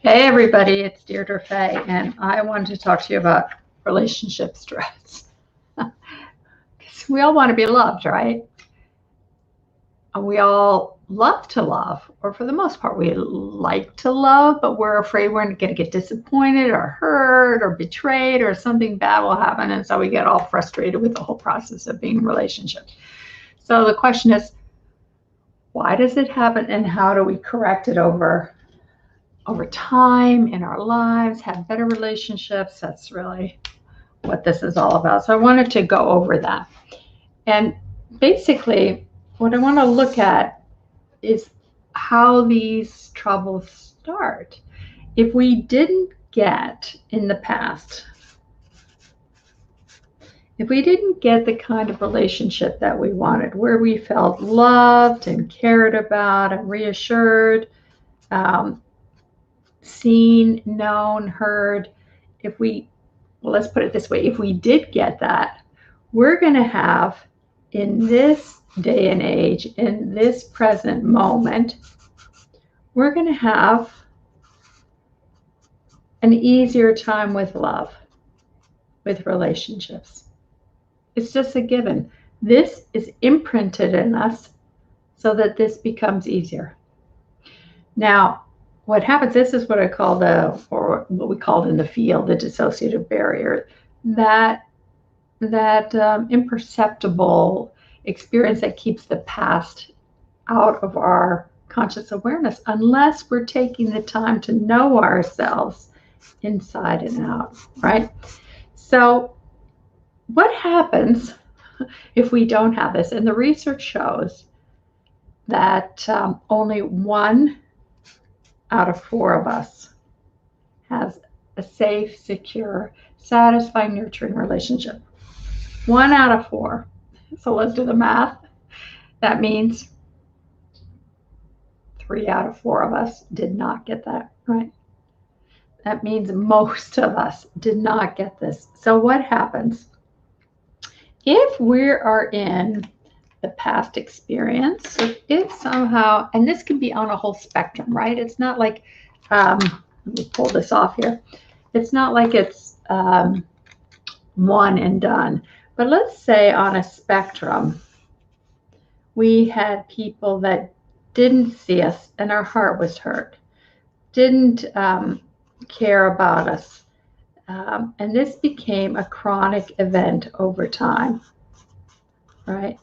Hey everybody, it's Deirdre Fay, and I wanted to talk to you about relationship stress. Because we all want to be loved, right? And we all love to love, or for the most part, we like to love, but we're afraid we're going to get disappointed or hurt or betrayed or something bad will happen. And so we get all frustrated with the whole process of being in a relationship. So the question is, why does it happen and how do we correct it over time in our lives, have better relationships? That's really what this is all about. So I wanted to go over that. And basically, what I want to look at is how these troubles start. If we didn't get in the past, if we didn't get the kind of relationship that we wanted, where we felt loved and cared about and reassured, seen, known, heard, let's put it this way, if we did get that, we're going to have, in this day and age, in this present moment, we're going to have an easier time with love, with relationships. It's just a given. This is imprinted in us so that this becomes easier. Now, what happens, this is what I call or what we call in the field, the dissociative barrier, that imperceptible experience that keeps the past out of our conscious awareness unless we're taking the time to know ourselves inside and out, right? So what happens if we don't have this? And the research shows that only 1 out of 4 of us has a safe, secure, satisfying, nurturing relationship. 1 out of 4. So let's do the math. That means 3 out of 4 of us did not get that, right? That means most of us did not get this. So what happens? If we are in the past experience, if somehow, and this can be on a whole spectrum, right? It's not like, let me pull this off here. It's not like it's one and done. But let's say on a spectrum, we had people that didn't see us and our heart was hurt, didn't care about us. And this became a chronic event over time, right?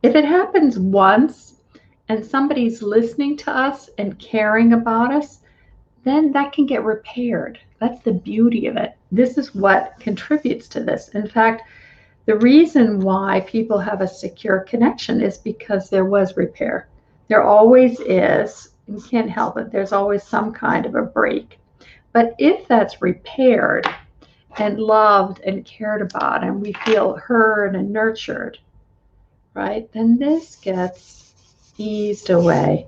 If it happens once and somebody's listening to us and caring about us, then that can get repaired. That's the beauty of it. This is what contributes to this. In fact, the reason why people have a secure connection is because there was repair. There always is, and you can't help it. There's always some kind of a break. But if that's repaired and loved and cared about, and we feel heard and nurtured, right, then this gets eased away.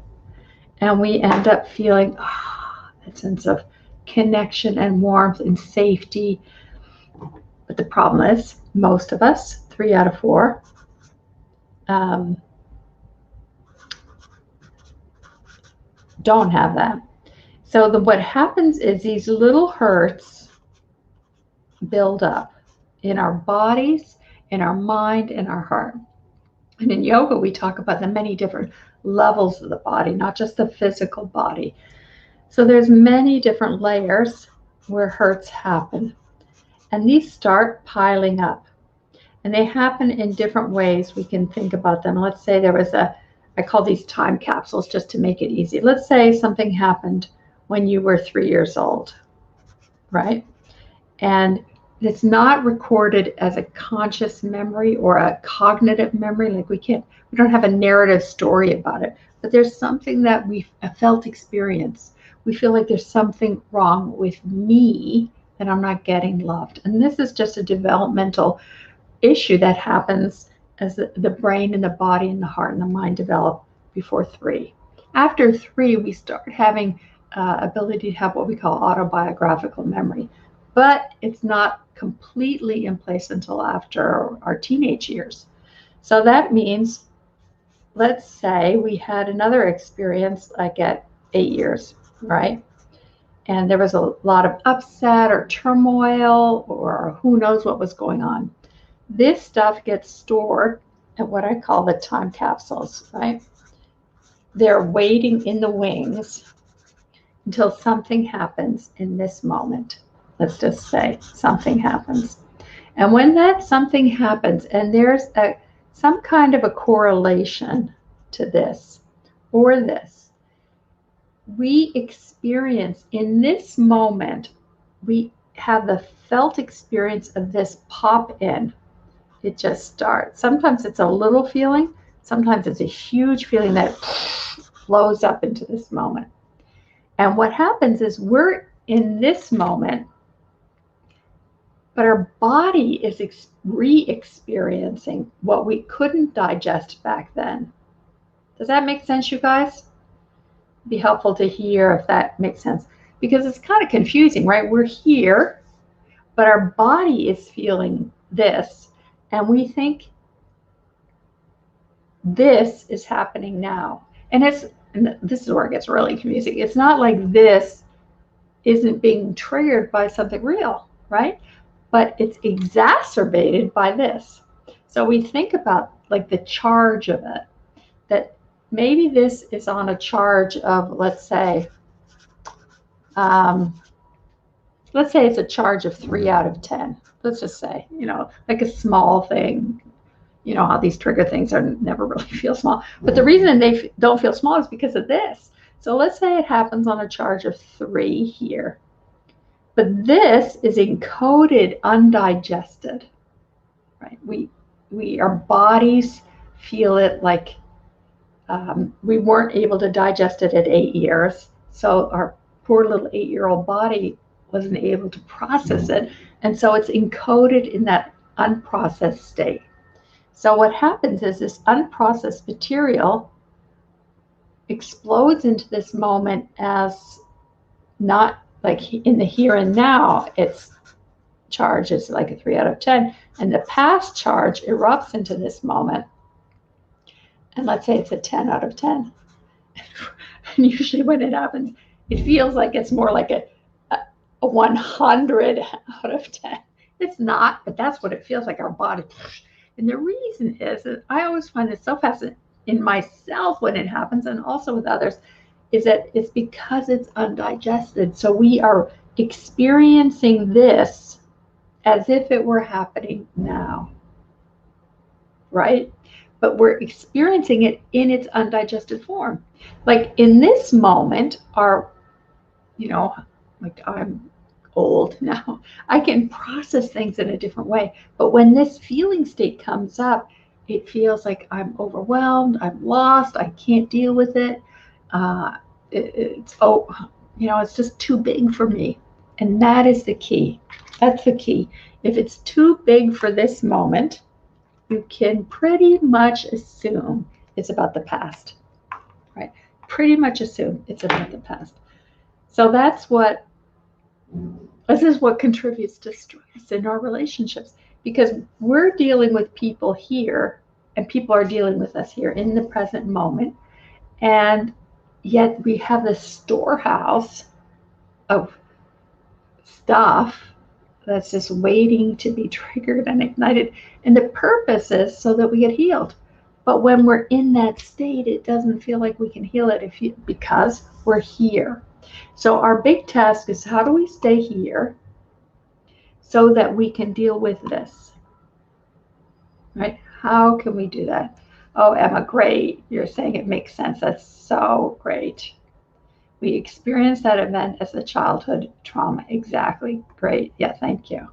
And we end up feeling that sense of connection and warmth and safety. But the problem is, most of us, 3 out of 4, don't have that. So what happens is these little hurts build up in our bodies, in our mind, in our heart. And in yoga, we talk about the many different levels of the body, not just the physical body. So there's many different layers where hurts happen. And these start piling up. And they happen in different ways. We can think about them. Let's say there was I call these time capsules just to make it easy. Let's say something happened when you were 3 years old, right? And it's not recorded as a conscious memory or a cognitive memory. Like we don't have a narrative story about it, but there's something that we felt experience. We feel like there's something wrong with me, that I'm not getting loved. And this is just a developmental issue that happens as the brain and the body and the heart and the mind develop before 3. After 3, we start having ability to have what we call autobiographical memory. But it's not completely in place until after our teenage years. So that means, let's say we had another experience like at 8 years, right? and there was a lot of upset or turmoil or who knows what was going on. This stuff gets stored at what I call the time capsules, right? They're waiting in the wings until something happens in this moment. Let's just say something happens. And when that something happens, and there's some kind of a correlation to this or this, we experience in this moment, we have the felt experience of this pop in. It just starts. Sometimes it's a little feeling, sometimes it's a huge feeling that flows up into this moment. And what happens is we're in this moment, but our body is re-experiencing what we couldn't digest back then. Does that make sense, you guys? It'd be helpful to hear if that makes sense, because it's kind of confusing, right? We're here, but our body is feeling this, and we think this is happening now. And this is where it gets really confusing. It's not like this isn't being triggered by something real, right? But it's exacerbated by this. So we think about like the charge of it, that maybe this is on a charge of, let's say it's a charge of 3 out of 10. Let's just say, like a small thing. You know how these trigger things are never really feel small. But the reason they don't feel small is because of this. So let's say it happens on a charge of 3 here. But this is encoded, undigested, right? Our bodies feel it like we weren't able to digest it at 8 years. So our poor little 8-year-old body wasn't able to process it. And so it's encoded in that unprocessed state. So what happens is this unprocessed material explodes into this moment as not like in the here and now, its charge is like a 3 out of 10. And the past charge erupts into this moment. And let's say it's a 10 out of 10. And usually when it happens, it feels like it's more like a 100 out of 10. It's not, but that's what it feels like, our body. And the reason is that I always find it so fascinating in myself when it happens, and also with others, is that it's because it's undigested. So we are experiencing this as if it were happening now, right? But we're experiencing it in its undigested form. Like in this moment, like I'm old now, I can process things in a different way. But when this feeling state comes up, it feels like I'm overwhelmed, I'm lost, I can't deal with it. It's just too big for me. And that is the key. That's the key. If it's too big for this moment, you can pretty much assume it's about the past, right? Pretty much assume it's about the past. So this is what contributes to stress in our relationships, because we're dealing with people here and people are dealing with us here in the present moment. And yet we have this storehouse of stuff that's just waiting to be triggered and ignited. And the purpose is so that we get healed. But when we're in that state, it doesn't feel like we can heal it because we're here. So our big task is, how do we stay here so that we can deal with this, right? How can we do that? Oh, Emma, great. You're saying it makes sense. That's so great. We experienced that event as a childhood trauma. Exactly. Great. Yeah, thank you.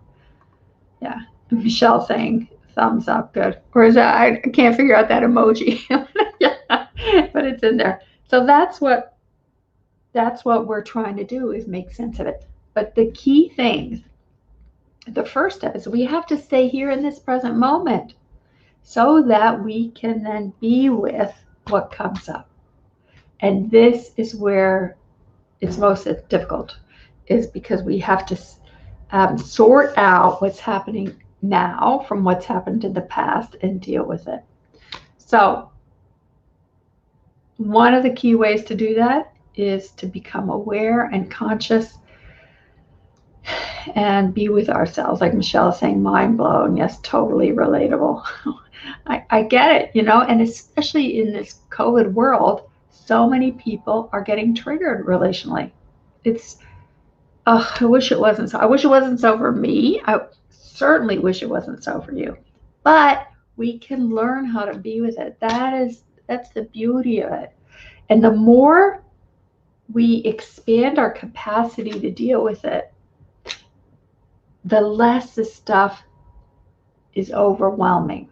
Yeah. Michelle saying thumbs up. Good. Or is that, I can't figure out that emoji. Yeah, but it's in there. So that's what we're trying to do, is make sense of it. But the key thing, the first step, is we have to stay here in this present moment so that we can then be with what comes up. And this is where it's most difficult, is because we have to sort out what's happening now from what's happened in the past and deal with it. So one of the key ways to do that is to become aware and conscious and be with ourselves. Like Michelle is saying, mind blown. Yes, totally relatable. I get it, and especially in this COVID world, so many people are getting triggered relationally. It's, I wish it wasn't so. I wish it wasn't so for me. I certainly wish it wasn't so for you. But we can learn how to be with it. That's the beauty of it. And the more we expand our capacity to deal with it, the less the stuff is overwhelming.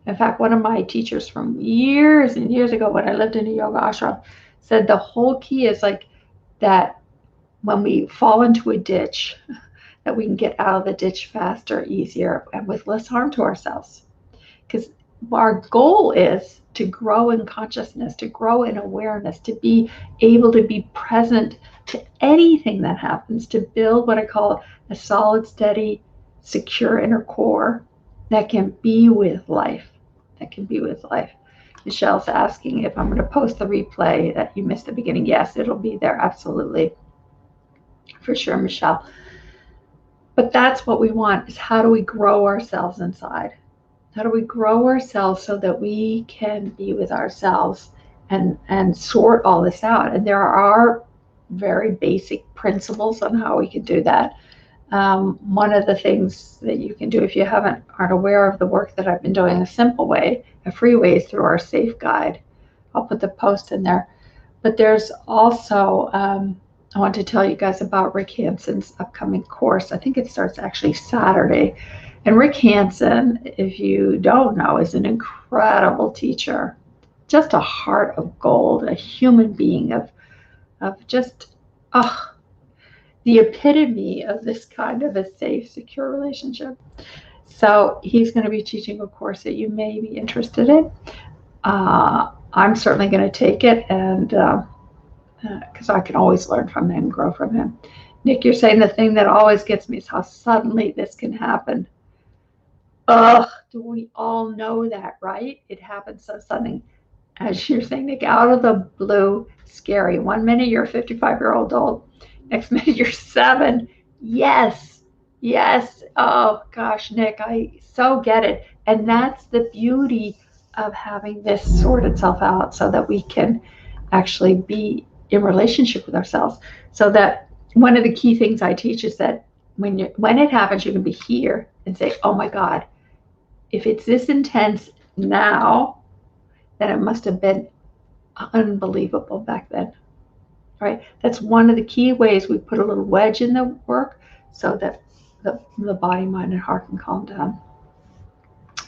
In fact, one of my teachers from years and years ago when I lived in a yoga ashram said the whole key is like that when we fall into a ditch, that we can get out of the ditch faster, easier, and with less harm to ourselves. Because our goal is to grow in consciousness, to grow in awareness, to be able to be present to anything that happens, to build what I call a solid, steady, secure inner core that can be with life. Michelle's asking if I'm going to post the replay that you missed at the beginning. Yes, it'll be there. Absolutely. For sure, Michelle. But that's what we want, is how do we grow ourselves inside? How do we grow ourselves so that we can be with ourselves and sort all this out? And there are very basic principles on how we can do that. One of the things that you can do if you aren't aware of the work that I've been doing, a simple way, a free way, is through our Safe Guide. I'll put the post in there. But there's also, I want to tell you guys about Rick Hanson's upcoming course. I think it starts actually Saturday. And Rick Hanson, if you don't know, is an incredible teacher, just a heart of gold, a human being of just, the epitome of this kind of a safe, secure relationship. So he's going to be teaching a course that you may be interested in. I'm certainly going to take it, and because I can always learn from him and grow from him. Nick, you're saying the thing that always gets me is how suddenly this can happen. Do we all know that, right? It happens so suddenly. As you're saying, Nick, out of the blue, scary. 1 minute you're a 55-year-old old, next minute you're 7. Yes. Oh gosh, Nick, I so get it. And that's the beauty of having this sort itself out, so that we can actually be in relationship with ourselves. So that one of the key things I teach is that when it happens, you can be here and say, oh my God, if it's this intense now, then it must have been unbelievable back then, right? That's one of the key ways we put a little wedge in the work, so that the body, mind, and heart can calm down.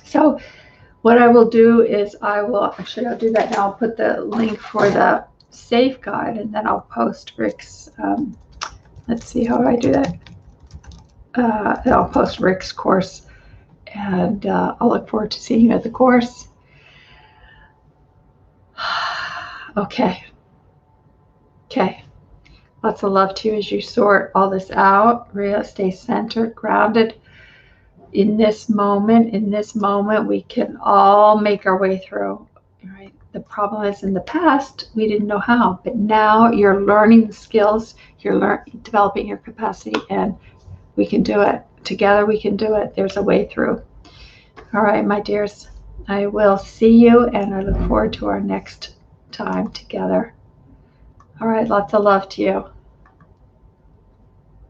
So what I will do is I'll do that now. I'll put the link for the Safe Guide, and then I'll post Rick's, let's see, how do I do that? I'll post Rick's course, and I'll look forward to seeing you at the course. Okay. Lots of love to you as you sort all this out. Rhea, stay centered, grounded. In this moment, we can all make our way through, right? The problem is, in the past, we didn't know how, but now you're learning the skills, you're developing your capacity, and we can do it. Together we can do it. There's a way through. All right, my dears, I will see you, and I look forward to our next time together. All right, lots of love to you.